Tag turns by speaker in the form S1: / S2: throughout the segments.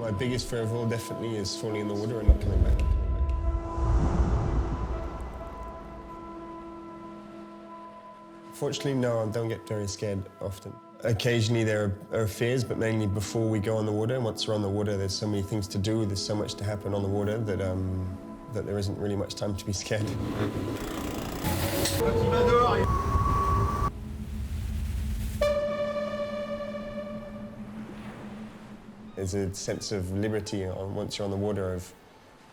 S1: My biggest fear of all definitely is falling in the water and not coming back. Fortunately, no, I don't get very scared often. Occasionally there are fears, but mainly before we go on the water. Once we're on the water, there's so many things to do, there's so much to happen on the water that, that there isn't really much time to be scared. There's a sense of liberty once you're on the water.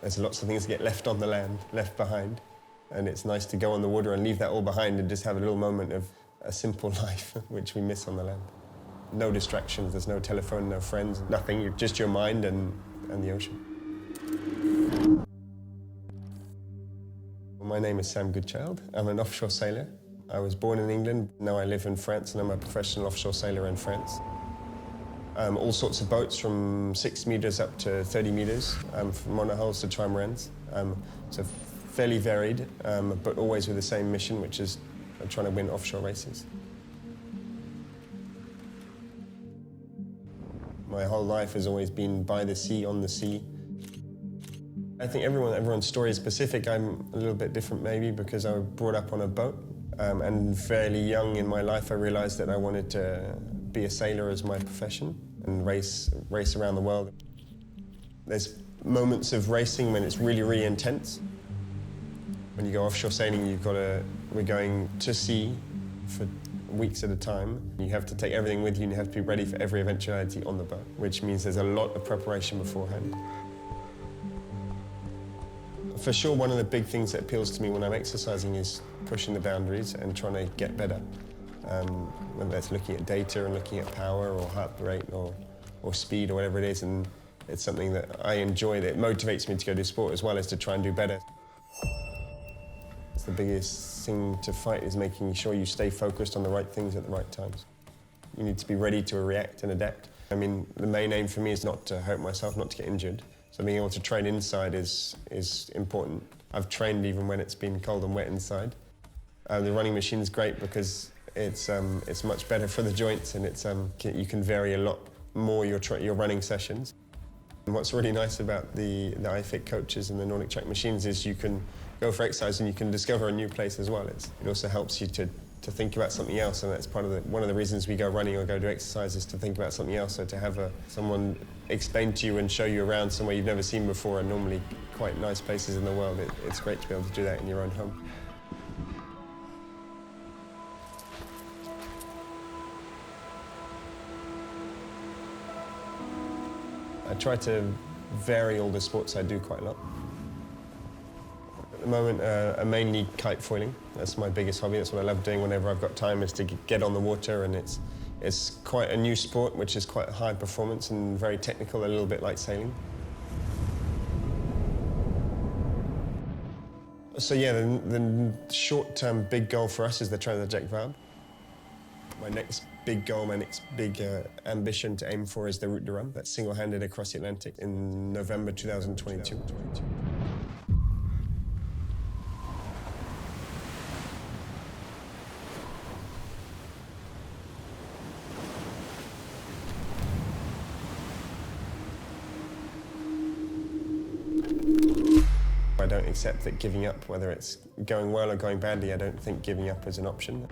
S1: There's lots of things that get left on the land, left behind. And it's nice to go on the water and leave that all behind and just have a little moment of a simple life, which we miss on the land. No distractions, there's no telephone, no friends, nothing. You're just your mind and the ocean. My name is Sam Goodchild. I'm an offshore sailor. I was born in England. Now I live in France and I'm a professional offshore sailor in France. All sorts of boats from 6 meters up to 30 meters, from monohulls to trimarans. So fairly varied, but always with the same mission, which is trying to win offshore races. My whole life has always been by the sea, on the sea. I think everyone's story is specific. I'm a little bit different maybe because I was brought up on a boat, and fairly young in my life I realized that I wanted to be a sailor as my profession and race around the world. There's moments of racing when it's really, really intense. When you go offshore sailing, we're going to sea for weeks at a time. You have to take everything with you and you have to be ready for every eventuality on the boat, which means there's a lot of preparation beforehand. For sure, one of the big things that appeals to me when I'm exercising is pushing the boundaries and trying to get better. Whether that's looking at data and looking at power or heart rate or speed or whatever it is, and it's something that I enjoy, that motivates me to go do sport as well as to try and do better. The biggest thing to fight is making sure you stay focused on the right things at the right times. You need to be ready to react and adapt. I mean, the main aim for me is not to hurt myself, not to get injured. So being able to train inside is important. I've trained even when it's been cold and wet inside. The running machine is great because it's much better for the joints and you can vary a lot more your running sessions. And what's really nice about the avec coaches and the NordicTrack machines is you can go for exercise and you can discover a new place as well. It also helps you to think about something else, and that's one of the reasons we go running or go do exercise is to think about something else, so to have someone explain to you and show you around somewhere you've never seen before and normally quite nice places in the world. It's great to be able to do that in your own home. I try to vary all the sports I do quite a lot. At the moment, I'm mainly kite foiling. That's my biggest hobby. That's what I love doing whenever I've got time, is to get on the water, and it's quite a new sport, which is quite high performance and very technical, a little bit like sailing. So yeah, the short-term big goal for us is the Transatlantic Valve. My next big goal, my next big ambition to aim for is the route de Rome. That's single-handed across the Atlantic in November 2022. I don't accept that giving up, whether it's going well or going badly, I don't think giving up is an option.